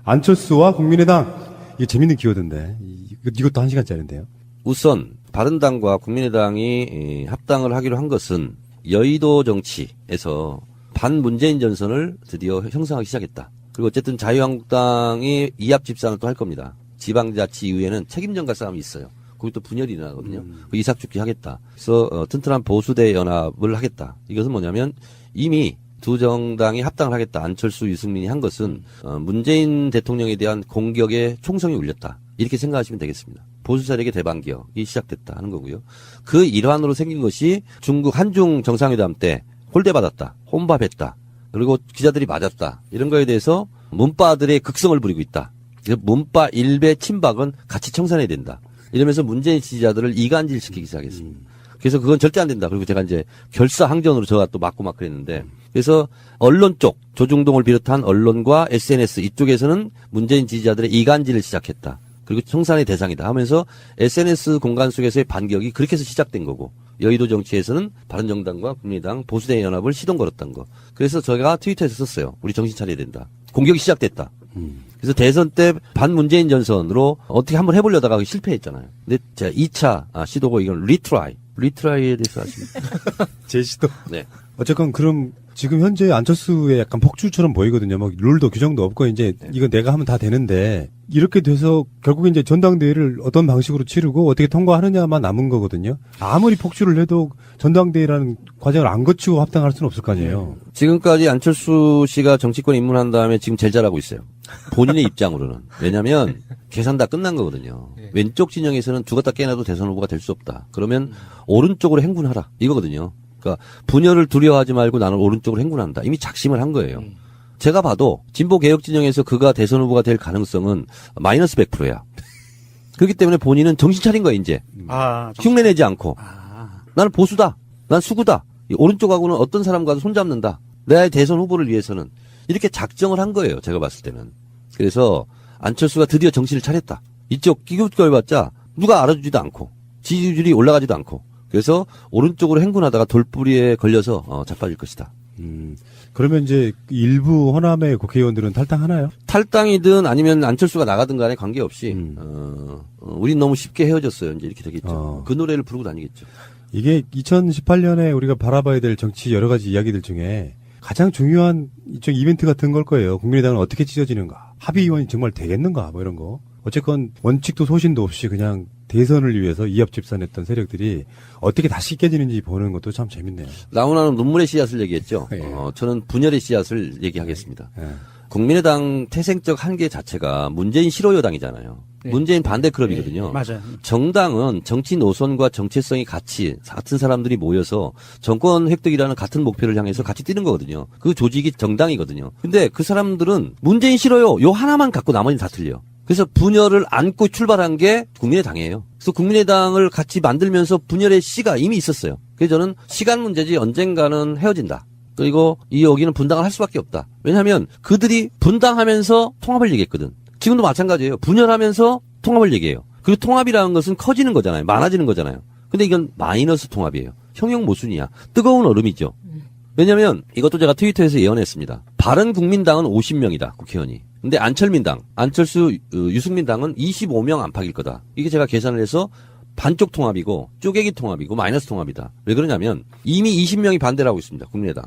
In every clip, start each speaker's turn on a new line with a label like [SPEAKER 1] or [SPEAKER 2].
[SPEAKER 1] 안철수와 국민의당. 이게 재밌는 키워드인데. 이것도 1시간짜리인데요.
[SPEAKER 2] 우선 바른당과 국민의당이 합당을 하기로 한 것은 여의도 정치에서 반문재인 전선을 드디어 형성하기 시작했다. 그리고 어쨌든 자유한국당이 이합 집산을 또 할 겁니다. 지방자치이후에는 책임전가 싸움이 있어요. 거기 또 분열이 일어나거든요. 그 이삭죽기 하겠다. 그래서 튼튼한 보수대 연합을 하겠다. 이것은 뭐냐면 이미 두 정당이 합당을 하겠다. 안철수, 유승민이 한 것은 문재인 대통령에 대한 공격에 총성이 울렸다. 이렇게 생각하시면 되겠습니다. 보수 세력의 대반격이 시작됐다 하는 거고요. 그 일환으로 생긴 것이 중국 한중 정상회담 때 홀대받았다. 혼밥했다. 그리고 기자들이 맞았다. 이런 거에 대해서 문바들의 극성을 부리고 있다. 문바 일배 친박은 같이 청산해야 된다. 이러면서 문재인 지지자들을 이간질시키기 시작했습니다. 그래서 그건 절대 안 된다. 그리고 제가 이제 결사항전으로 저가 또 맞고 막 그랬는데 그래서 언론 쪽 조중동을 비롯한 언론과 SNS 이쪽에서는 문재인 지지자들의 이간질을 시작했다. 그리고 청산의 대상이다 하면서 SNS 공간 속에서의 반격이 그렇게 해서 시작된 거고 여의도 정치에서는 바른정당과 국민의당 보수대 연합을 시동 걸었던 거. 그래서 제가 트위터에서 썼어요. 우리 정신 차려야 된다. 공격이 시작됐다. 그래서 대선 때 반문재인 전선으로 어떻게 한번 해보려다가 실패했잖아요. 근데 제가 2차 시도고 이건 리트라이에 대해서 아십니까?
[SPEAKER 1] 제시도.
[SPEAKER 2] 네.
[SPEAKER 1] 어쨌건 그럼 지금 현재 안철수의 약간 폭주처럼 보이거든요. 막 룰도 규정도 없고 이제 이거 내가 하면 다 되는데 이렇게 돼서 결국에 이제 전당대회를 어떤 방식으로 치르고 어떻게 통과하느냐만 남은 거거든요. 아무리 폭주를 해도 전당대회라는 과정을 안 거치고 합당할 수는 없을 거 아니에요.
[SPEAKER 2] 지금까지 안철수 씨가 정치권에 입문한 다음에 지금 제일 잘하고 있어요. 본인의 입장으로는. 왜냐하면 계산 다 끝난 거거든요. 왼쪽 진영에서는 죽었다 깨어나도 대선 후보가 될 수 없다. 그러면 오른쪽으로 행군하라. 이거거든요. 그러니까 분열을 두려워하지 말고 나는 오른쪽으로 행군한다. 이미 작심을 한 거예요. 제가 봐도 진보 개혁 진영에서 그가 대선 후보가 될 가능성은 마이너스 100%야. 그렇기 때문에 본인은 정신 차린 거야 이제. 흉내내지 않고. 나는 보수다. 난 수구다. 이 오른쪽하고는 어떤 사람과도 손잡는다. 내 대선 후보를 위해서는. 이렇게 작정을 한 거예요. 제가 봤을 때는. 그래서 안철수가 드디어 정신을 차렸다. 이쪽 기웃거려봤자 누가 알아주지도 않고 지지율이 올라가지도 않고 그래서 오른쪽으로 행군하다가 돌뿌리에 걸려서 자빠질 것이다.
[SPEAKER 1] 그러면 이제 일부 호남의 국회의원들은 탈당하나요?
[SPEAKER 2] 탈당이든 아니면 안철수가 나가든 간에 관계없이 우린 너무 쉽게 헤어졌어요. 이제 이렇게 되겠죠. 그 노래를 부르고 다니겠죠.
[SPEAKER 1] 이게 2018년에 우리가 바라봐야 될 정치 여러 가지 이야기들 중에 가장 중요한 일종 이벤트 같은 걸 거예요. 국민의당은 어떻게 찢어지는가? 합의의원이 정말 되겠는가? 뭐 이런 거. 어쨌건 원칙도 소신도 없이 그냥 대선을 위해서 이합 집산했던 세력들이 어떻게 다시 깨지는지 보는 것도 참 재밌네요.
[SPEAKER 2] 나훈아는 눈물의 씨앗을 얘기했죠.
[SPEAKER 1] 예.
[SPEAKER 2] 저는 분열의 씨앗을 얘기하겠습니다.
[SPEAKER 1] 예.
[SPEAKER 2] 국민의당 태생적 한계 자체가 문재인 실호 여당이잖아요.
[SPEAKER 3] 네.
[SPEAKER 2] 문재인 반대 클럽이거든요.
[SPEAKER 3] 맞아요.
[SPEAKER 2] 정당은 정치 노선과 정체성이 같은 사람들이 모여서 정권 획득이라는 같은 목표를 향해서 같이 뛰는 거거든요. 그 조직이 정당이거든요. 근데 그 사람들은 문재인 싫어요. 요 하나만 갖고 나머지는 다 틀려. 그래서 분열을 안고 출발한 게 국민의당이에요. 그래서 국민의당을 같이 만들면서 분열의 씨가 이미 있었어요. 그래서 저는 시간 문제지 언젠가는 헤어진다. 그리고 여기는 분당을 할 수밖에 없다. 왜냐하면 그들이 분당하면서 통합을 얘기했거든. 지금도 마찬가지예요. 분열하면서 통합을 얘기해요. 그리고 통합이라는 것은 커지는 거잖아요. 많아지는 거잖아요. 근데 이건 마이너스 통합이에요. 형용 모순이야. 뜨거운 얼음이죠. 왜냐하면 이것도 제가 트위터에서 예언했습니다. 바른국민당은 50명이다. 국회의원이. 근데 안철민당, 안철수, 유승민당은 25명 안팎일 거다. 이게 제가 계산을 해서 반쪽 통합이고 쪼개기 통합이고 마이너스 통합이다. 왜 그러냐면 이미 20명이 반대를 하고 있습니다. 국민의당.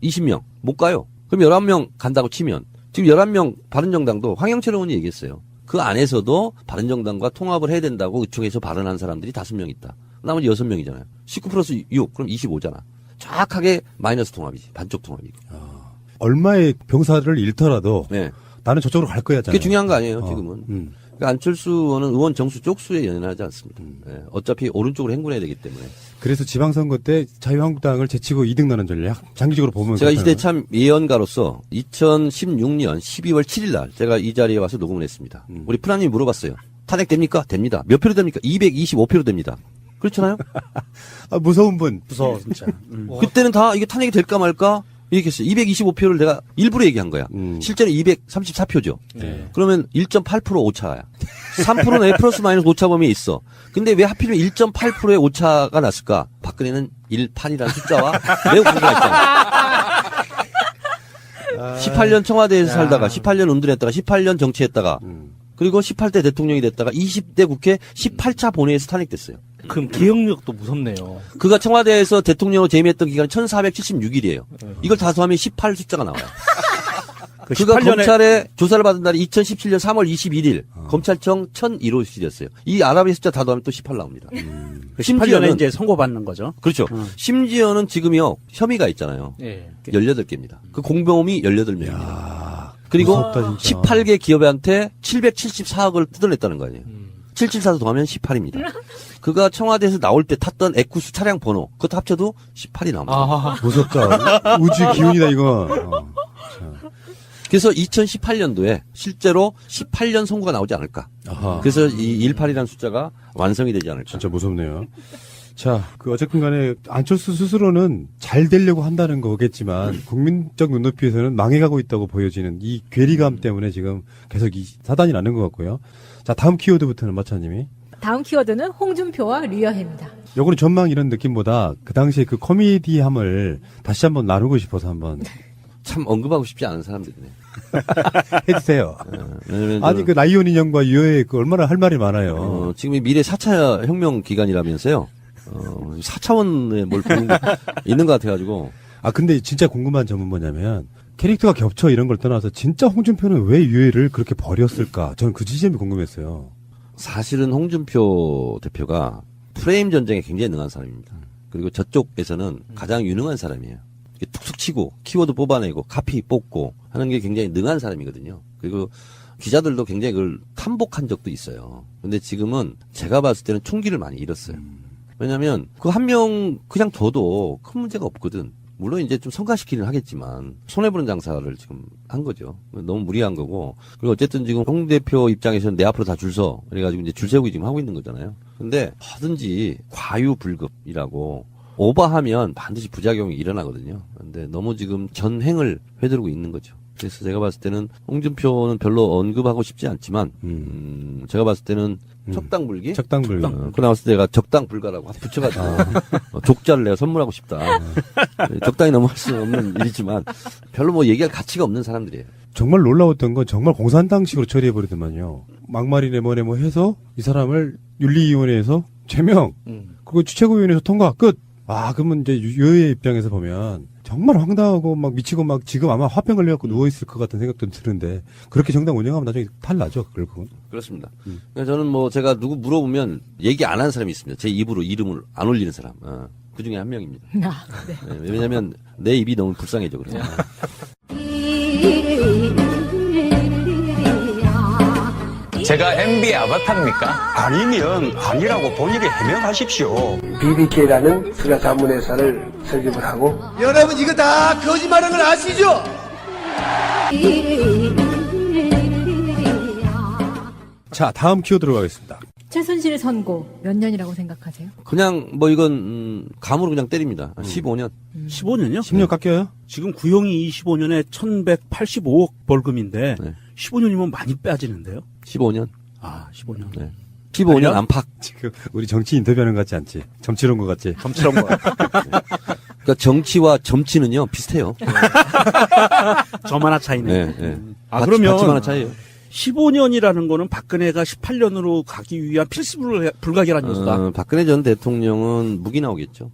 [SPEAKER 2] 20명. 못 가요. 그럼 11명 간다고 치면 지금 11명 바른정당도 황영철 의원이 얘기했어요. 그 안에서도 바른정당과 통합을 해야 된다고 의총에서 발언한 사람들이 5명 있다. 나머지 6명이잖아요. 19 플러스 6 그럼 25잖아. 정확하게 마이너스 통합이지. 반쪽 통합이고.
[SPEAKER 1] 얼마의 병사를 잃더라도
[SPEAKER 2] 네.
[SPEAKER 1] 나는 저쪽으로 갈 거야.
[SPEAKER 2] 그게 중요한 거 아니에요, 지금은. 그러니까 안철수 의원은 의원 정수 쪽수에 연연하지 않습니다. 네. 어차피 오른쪽으로 행군해야 되기 때문에.
[SPEAKER 1] 그래서 지방선거 때 자유한국당을 제치고 2등 나는 전략? 장기적으로 보면.
[SPEAKER 2] 제가 이 시대 참 예언가로서 2016년 12월 7일 날 제가 이 자리에 와서 녹음을 했습니다. 우리 프라님이 물어봤어요. 탄핵 됩니까? 됩니다. 몇 표로 됩니까? 225표로 됩니다. 그렇잖아요?
[SPEAKER 1] 무서운 분.
[SPEAKER 3] 무서워 진짜.
[SPEAKER 2] 그때는 다 이게 탄핵이 될까 말까? 이렇게 했어요. 225표를 내가 일부러 얘기한 거야. 실제는 234표죠.
[SPEAKER 1] 네.
[SPEAKER 2] 그러면 1.8% 오차야. 3%는 왜 플러스 마이너스 오차 범위에 있어. 근데 왜 하필이면 1.8%의 오차가 났을까? 박근혜는 18이라는 숫자와 매우 관계가 있잖아. 18년 청와대에서 살다가 18년 운전했다가 18년 정치했다가 그리고 18대 대통령이 됐다가 20대 국회 18차 본회의에서 탄핵됐어요.
[SPEAKER 3] 그럼 기억력도 무섭네요.
[SPEAKER 2] 그가 청와대에서 대통령으로 재임했던 기간은 1476일이에요. 이걸 다 더하면 18 숫자가 나와요.
[SPEAKER 3] 그
[SPEAKER 2] 그가
[SPEAKER 3] 18년에
[SPEAKER 2] 검찰에 조사를 받은 날이 2017년 3월 21일 검찰청 1001호실이었어요. 이 아랍의 숫자 다 더하면 또 18 나옵니다.
[SPEAKER 3] 그 18년에 이제 선고받는 거죠.
[SPEAKER 2] 그렇죠. 심지어는 지금요 혐의가 있잖아요.
[SPEAKER 3] 예.
[SPEAKER 2] 18개입니다. 그 공범이 18명입니다.
[SPEAKER 1] 야,
[SPEAKER 2] 그리고
[SPEAKER 1] 무섭다, 진짜.
[SPEAKER 2] 18개 기업한테 774억을 뜯어냈다는 거 아니에요. 774도 더하면 18입니다. 그가 청와대에서 나올 때 탔던 에쿠스 차량 번호 그것도 합쳐도 18이 나옵니다.
[SPEAKER 3] 아,
[SPEAKER 1] 무섭다. 우주 기운이다, 이거.
[SPEAKER 2] 그래서 2018년도에 실제로 18년 선고가 나오지 않을까.
[SPEAKER 1] 아하.
[SPEAKER 2] 그래서 이 18이라는 숫자가 완성이 되지 않을까.
[SPEAKER 1] 진짜 무섭네요. 자, 어쨌든 간에 안철수 스스로는 잘 되려고 한다는 거겠지만 국민적 눈높이에서는 망해가고 있다고 보여지는 이 괴리감 때문에 지금 계속 이 사단이 나는 것 같고요. 자, 다음 키워드부터는 마차님이.
[SPEAKER 4] 다음 키워드는 홍준표와 류여해입니다.
[SPEAKER 1] 요거는 전망 이런 느낌보다 그 당시에 그 코미디함을 다시 한번 나누고 싶어서 한번
[SPEAKER 2] 참 언급하고 싶지 않은 사람들이네.
[SPEAKER 1] 해주세요.
[SPEAKER 2] 왜냐면
[SPEAKER 1] 아니, 그 라이온 인형과 유여해 그 얼마나 할 말이 많아요.
[SPEAKER 2] 지금 이 미래 4차 혁명 기간이라면서요. 4차원에 뭘 보는 거 있는 것 같아가지고.
[SPEAKER 1] 아, 근데 진짜 궁금한 점은 뭐냐면 캐릭터가 겹쳐 이런 걸 떠나서 진짜 홍준표는 왜 유해를 그렇게 버렸을까? 저는 그 지점이 궁금했어요.
[SPEAKER 2] 사실은 홍준표 대표가 프레임 전쟁에 굉장히 능한 사람입니다. 그리고 저쪽에서는 가장 유능한 사람이에요. 이렇게 툭툭 치고 키워드 뽑아내고 카피 뽑고 하는 게 굉장히 능한 사람이거든요. 그리고 기자들도 굉장히 그걸 탐복한 적도 있어요. 근데 지금은 제가 봤을 때는 총기를 많이 잃었어요. 왜냐면 그 한 명 그냥 둬도 큰 문제가 없거든. 물론 이제 좀 성과시키긴 하겠지만 손해보는 장사를 지금 한 거죠. 너무 무리한 거고. 그리고 어쨌든 지금 홍 대표 입장에서는 내 앞으로 다 줄 서. 그래가지고 이제 줄 세우고 지금 하고 있는 거잖아요. 근데 뭐든지 과유불급이라고 오버하면 반드시 부작용이 일어나거든요. 근데 너무 지금 전행을 회두르고 있는 거죠. 그래서 제가 봤을 때는 홍준표는 별로 언급하고 싶지 않지만 제가 봤을 때는 적당불기?
[SPEAKER 1] 적당불기.
[SPEAKER 2] 그 나왔을 때 내가 적당불가라고 붙여가지고 족자를 내가 선물하고 싶다. 적당히 넘어갈 수는 없는 일이지만 별로 뭐 얘기할 가치가 없는 사람들이에요.
[SPEAKER 1] 정말 놀라웠던 건 정말 공산당식으로 처리해버리더만요. 막말이네 뭐네 뭐 해서 이 사람을 윤리위원회에서 제명, 그리고 최고위원회에서 통과, 끝. 아, 그러면 이제 유효의 입장에서 보면 정말 황당하고 막 미치고 막 지금 아마 화병 걸려갖고 누워있을 것 같은 생각도 드는데 그렇게 정당 운영하면 나중에 탈나죠, 결국은.
[SPEAKER 2] 그렇습니다. 그러니까 저는 뭐 제가 누구 물어보면 얘기 안 하는 사람이 있습니다. 제 입으로 이름을 안 올리는 사람. 그 중에 한 명입니다.
[SPEAKER 4] 아, 네.
[SPEAKER 2] 네, 왜냐면 내 입이 너무 불쌍해져 그래서.
[SPEAKER 5] 제가 MB의 아바타입니까?
[SPEAKER 6] 아니면 아니라고 본인이 해명하십시오.
[SPEAKER 7] BBK라는 수자 자문회사를 설립을 하고
[SPEAKER 8] 여러분 이거 다 거짓말하는 걸 아시죠?
[SPEAKER 1] 자, 다음 키워드로 가겠습니다.
[SPEAKER 4] 최순실 선고 몇 년이라고 생각하세요?
[SPEAKER 2] 그냥 뭐 이건 감으로 그냥 때립니다. 15년.
[SPEAKER 3] 15년이요?
[SPEAKER 1] 10년 깎여요?
[SPEAKER 3] 지금 구형이 25년에 1185억 벌금인데
[SPEAKER 2] 네.
[SPEAKER 3] 15년이면 많이 빠지는데요?
[SPEAKER 2] 15년.
[SPEAKER 3] 아, 15년.
[SPEAKER 2] 네. 15년 안팎.
[SPEAKER 1] 지금 우리 정치 인터뷰하는 것 같지 않지? 정치론 것 같지?
[SPEAKER 3] 점처럼 거.
[SPEAKER 2] 그러니까 정치와 점치는요 비슷해요.
[SPEAKER 3] 점 하나 차이네.
[SPEAKER 2] 네, 네.
[SPEAKER 3] 아, 그러면
[SPEAKER 2] 받침 하나 차이예요.
[SPEAKER 3] 15년이라는 거는 박근혜가 18년으로 가기 위한 필수 불가결한 요소다.
[SPEAKER 2] 박근혜 전 대통령은 무기 나오겠죠.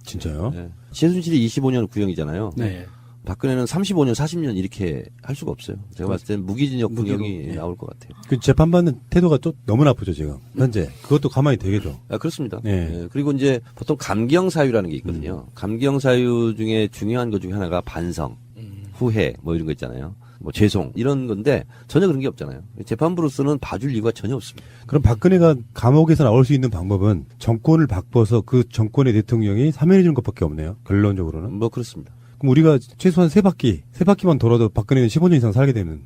[SPEAKER 1] 진짜요?
[SPEAKER 2] 네. 최순실이 25년 구형이잖아요.
[SPEAKER 3] 네.
[SPEAKER 2] 박근혜는 35년, 40년 이렇게 할 수가 없어요. 제가 봤을 때는 무기징역 구형이 나올 것 같아요.
[SPEAKER 1] 그 재판받는 태도가 또 너무 나쁘죠, 지금. 현재. 그것도 가만히 되겠죠.
[SPEAKER 2] 아, 그렇습니다.
[SPEAKER 1] 네.
[SPEAKER 2] 네. 그리고 이제 보통 감경 사유라는 게 있거든요. 감경 사유 중에 중요한 것 중에 하나가 반성, 후회 뭐 이런 거 있잖아요. 뭐 죄송 이런 건데 전혀 그런 게 없잖아요. 재판부로서는 봐줄 이유가 전혀 없습니다.
[SPEAKER 1] 그럼 박근혜가 감옥에서 나올 수 있는 방법은 정권을 바꿔서 그 정권의 대통령이 사면해 주는 것밖에 없네요. 결론적으로는.
[SPEAKER 2] 뭐 그렇습니다.
[SPEAKER 1] 그럼 우리가 최소한 세 바퀴만 돌아도 박근혜는 15년 이상 살게 되는.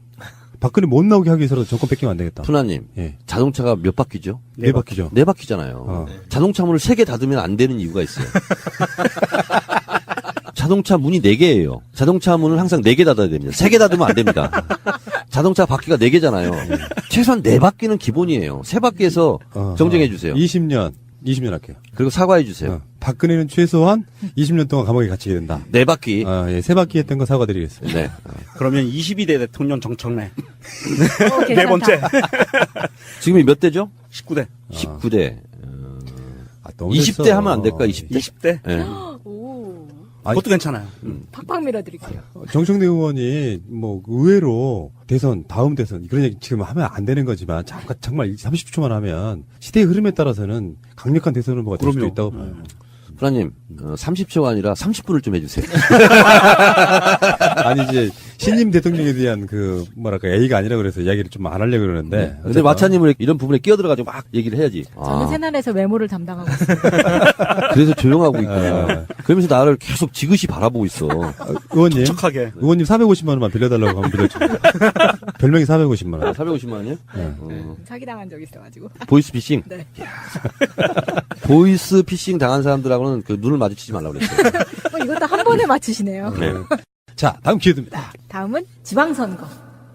[SPEAKER 1] 박근혜 못 나오게 하기 위해서라도 정권 뺏기면 안 되겠다.
[SPEAKER 2] 푸나님,
[SPEAKER 1] 예.
[SPEAKER 2] 자동차가 몇 바퀴죠?
[SPEAKER 1] 네 바퀴죠.
[SPEAKER 2] 네 바퀴잖아요. 자동차 문을 3개 닫으면 안 되는 이유가 있어요. 자동차 문이 4개예요. 자동차 문을 항상 4개 닫아야 됩니다. 3개 닫으면 안 됩니다. 자동차 바퀴가 4개잖아요. 최소한 4바퀴는 기본이에요. 3바퀴에서 정정해 주세요.
[SPEAKER 1] 20년. 20년 할게요.
[SPEAKER 2] 그리고 사과해 주세요.
[SPEAKER 1] 박근혜는 최소한 20년 동안 감옥에 갇히게 된다.
[SPEAKER 2] 네 바퀴.
[SPEAKER 1] 예, 3바퀴 했던 거 사과드리겠습니다.
[SPEAKER 2] 네.
[SPEAKER 3] 그러면 22대 대통령 정청래.
[SPEAKER 4] 괜찮다.
[SPEAKER 3] 네 번째.
[SPEAKER 2] 지금이 몇 대죠?
[SPEAKER 3] 19대.
[SPEAKER 2] 19대.
[SPEAKER 1] 너무
[SPEAKER 2] 20대
[SPEAKER 1] 됐어.
[SPEAKER 2] 하면 안 될까? 20대?
[SPEAKER 3] 20대?
[SPEAKER 2] 네.
[SPEAKER 4] 오,
[SPEAKER 1] 아니,
[SPEAKER 3] 그것도 괜찮아요.
[SPEAKER 4] 팍팍 밀어드릴게요.
[SPEAKER 1] 정청래 의원이 뭐 의외로 대선 다음 대선 그런 얘기 지금 하면 안 되는 거지만 잠깐 정말 30초만 하면 시대의 흐름에 따라서는 강력한 대선 후보가 될 수도
[SPEAKER 3] 그럼요.
[SPEAKER 1] 있다고 봐요.
[SPEAKER 2] 프라님, 30초가 아니라 30분을 좀 해주세요.
[SPEAKER 1] 아니 이제 신임 대통령에 대한 그 뭐랄까 A가 아니라 그래서 이야기를 좀 안 하려고 그러는데.
[SPEAKER 2] 근데
[SPEAKER 1] 어쨌건
[SPEAKER 2] 마차님은 이런 부분에 끼어들어가지고 막 얘기를 해야지.
[SPEAKER 4] 저는 새날에서 외모를 담당하고 있어요.
[SPEAKER 2] 그래서 조용하고 있구나. 그러면서 나를 계속 지그시 바라보고 있어.
[SPEAKER 1] 의원님,
[SPEAKER 3] 척하게.
[SPEAKER 1] 의원님 450만 원만 빌려달라고 하면 빌려줍니다. 별명이 450만 원.
[SPEAKER 2] 450만 원이요?
[SPEAKER 4] 사기당한 적 있어가지고.
[SPEAKER 2] 보이스피싱?
[SPEAKER 4] 네.
[SPEAKER 2] 보이스피싱 당한 사람들하고는 그 눈을 마주치지 말라고 그랬어요.
[SPEAKER 4] 이것도 한 번에 맞추시네요.
[SPEAKER 2] 네.
[SPEAKER 1] 자, 다음 기회 듭니다.
[SPEAKER 4] 다음은 지방선거.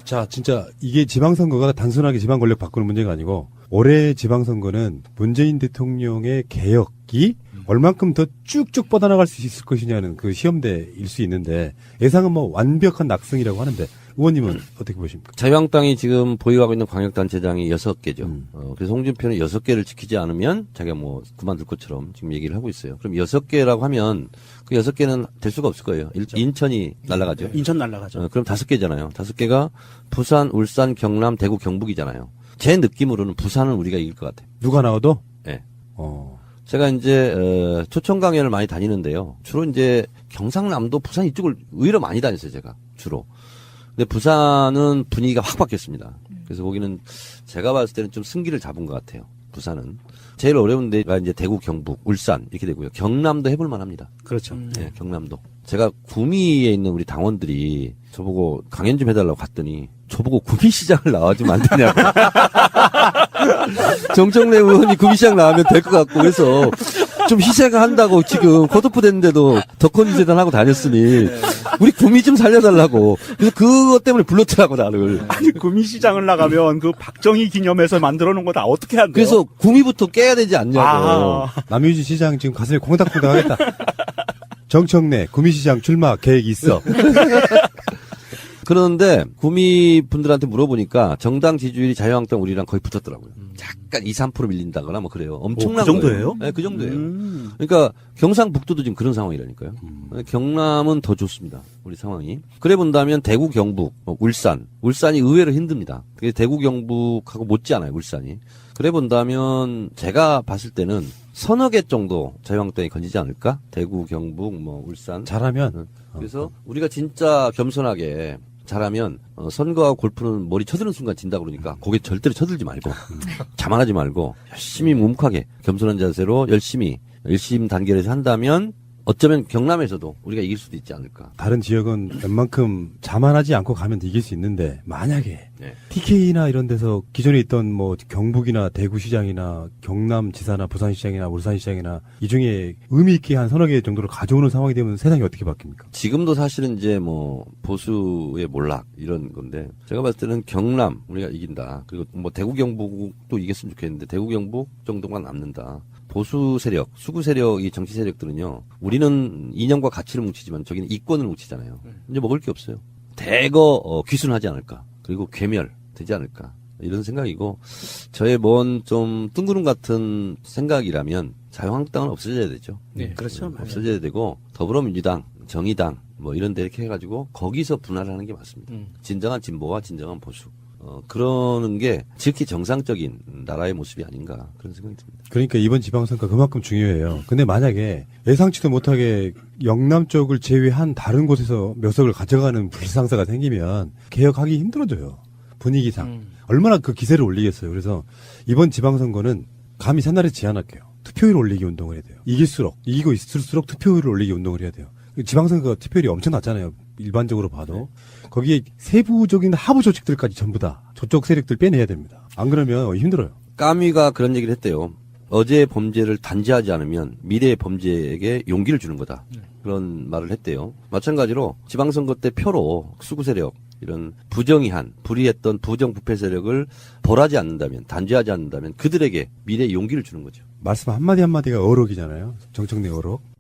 [SPEAKER 1] 자, 진짜 이게 지방선거가 단순하게 지방 권력 바꾸는 문제가 아니고 올해 지방선거는 문재인 대통령의 개혁이 얼만큼 더 쭉쭉 뻗어나갈 수 있을 것이냐는 그 시험대일 수 있는데 예상은 뭐 완벽한 낙승이라고 하는데 의원님은 어떻게 보십니까?
[SPEAKER 2] 자유한국당이 지금 보유하고 있는 광역단체장이 6개죠. 그래서 홍준표는 6개를 지키지 않으면 자기가 뭐 그만둘 것처럼 지금 얘기를 하고 있어요. 그럼 6개라고 하면 그 6개는 될 수가 없을 거예요. 인천이 날아가죠.
[SPEAKER 3] 인천 날라가죠.
[SPEAKER 2] 그럼 5개잖아요. 5개가 부산, 울산, 경남, 대구, 경북이잖아요. 제 느낌으로는 부산은 우리가 이길 것 같아요.
[SPEAKER 1] 누가 나와도?
[SPEAKER 2] 네.
[SPEAKER 1] 어.
[SPEAKER 2] 제가 이제 초청 강연을 많이 다니는데요. 주로 이제 경상남도, 부산 이쪽을 의외로 많이 다녔어요, 제가 주로. 근데 부산은 분위기가 확 바뀌었습니다. 그래서 거기는 제가 봤을 때는 좀 승기를 잡은 것 같아요. 부산은 제일 어려운 데가 이제 대구, 경북, 울산 이렇게 되고요. 경남도 해볼 만합니다.
[SPEAKER 3] 그렇죠.
[SPEAKER 2] 네, 경남도. 제가 구미에 있는 우리 당원들이 저보고 강연 좀 해달라고 갔더니 저보고 구미시장을 나와주면 안 되냐고. 정청래 의원이 구미시장 나오면 될 것 같고 그래서 좀 희생한다고 지금 컷오프 됐는데도 덕헌 재단하고 다녔으니 우리 구미 좀 살려달라고. 그래서 그것 때문에 불렀더라고 나를.
[SPEAKER 3] 아니, 구미시장을 나가면 그 박정희 기념해서 만들어 놓은 거 다 어떻게 한대요?
[SPEAKER 2] 그래서 구미부터 깨야 되지 않냐고.
[SPEAKER 3] 아,
[SPEAKER 1] 남유진 시장 지금 가슴이 콩닥콩닥 하겠다. 정청래 구미시장 출마 계획 있어.
[SPEAKER 2] 그런데 구미 분들한테 물어보니까 정당 지지율이 자유한국당 우리랑 거의 붙었더라고요. 잠깐 2, 3% 밀린다거나 뭐 그래요. 엄청난
[SPEAKER 3] 그 정도예요?
[SPEAKER 2] 거예요. 네, 그 정도예요. 그러니까 경상북도도 지금 그런 상황이라니까요. 경남은 더 좋습니다. 우리 상황이. 그래 본다면 대구, 경북, 울산. 울산이 의외로 힘듭니다. 그게 대구, 경북하고 못지않아요. 울산이. 그래 본다면 제가 봤을 때는 서너 개 정도 자유한국당이 건지지 않을까? 대구, 경북, 뭐 울산.
[SPEAKER 1] 잘하면.
[SPEAKER 2] 그래서 우리가 진짜 겸손하게 잘하면 선거와 골프는 머리 쳐드는 순간 진다 그러니까 고개 절대로 쳐들지 말고 자만하지 말고 열심히 묵묵하게 겸손한 자세로 열심히 1심 단계에서 한다면 어쩌면 경남에서도 우리가 이길 수도 있지 않을까.
[SPEAKER 1] 다른 지역은 웬만큼 자만하지 않고 가면 이길 수 있는데 만약에
[SPEAKER 2] 네.
[SPEAKER 1] TK나 이런 데서 기존에 있던 뭐 경북이나 대구시장이나 경남지사나 부산시장이나 울산시장이나 이 중에 의미 있게 한 서너 개 정도를 가져오는 상황이 되면 세상이 어떻게 바뀝니까?
[SPEAKER 2] 지금도 사실은 이제 뭐 보수의 몰락 이런 건데 제가 봤을 때는 경남 우리가 이긴다. 그리고 뭐 대구 경북도 이겼으면 좋겠는데 대구 경북 정도만 남는다. 보수 세력, 수구 세력, 이 정치 세력들은요, 우리는 이념과 가치를 뭉치지만 저기는 이권을 뭉치잖아요. 이제 먹을 게 없어요. 대거 귀순하지 않을까. 그리고 괴멸 되지 않을까. 이런 생각이고, 저의 뭔 좀 뜬구름 같은 생각이라면 자유한국당은 없어져야 되죠.
[SPEAKER 3] 네, 그렇죠.
[SPEAKER 2] 없어져야 되고, 더불어민주당, 정의당, 뭐 이런 데 이렇게 해가지고, 거기서 분할을 하는 게 맞습니다. 진정한 진보와 진정한 보수. 그러는 게 지극히 정상적인 나라의 모습이 아닌가 그런 생각이 듭니다.
[SPEAKER 1] 그러니까 이번 지방선거 그만큼 중요해요. 근데 만약에 예상치도 못하게 영남 쪽을 제외한 다른 곳에서 몇 석을 가져가는 불상사가 생기면 개혁하기 힘들어져요. 분위기상. 얼마나 그 기세를 올리겠어요. 그래서 이번 지방선거는 감히 새날에 제안할게요. 투표율 올리기 운동을 해야 돼요. 이기고 있을수록 투표율을 올리기 운동을 해야 돼요. 지방선거 투표율이 엄청 낮잖아요. 일반적으로 봐도. 거기에 세부적인 하부 조직들까지 전부 다 저쪽 세력들 빼내야 됩니다. 안 그러면 힘들어요.
[SPEAKER 2] 까미가 그런 얘기를 했대요. 어제의 범죄를 단죄하지 않으면 미래의 범죄에게 용기를 주는 거다. 그런 말을 했대요. 마찬가지로 지방선거 때 표로 수구 세력 이런 부정의한 불의했던 부정부패 세력을 벌하지 않는다면 단죄하지 않는다면 그들에게 미래의 용기를 주는 거죠.
[SPEAKER 1] 말씀 한마디 한마디가 어록이잖아요. 정청래 어록.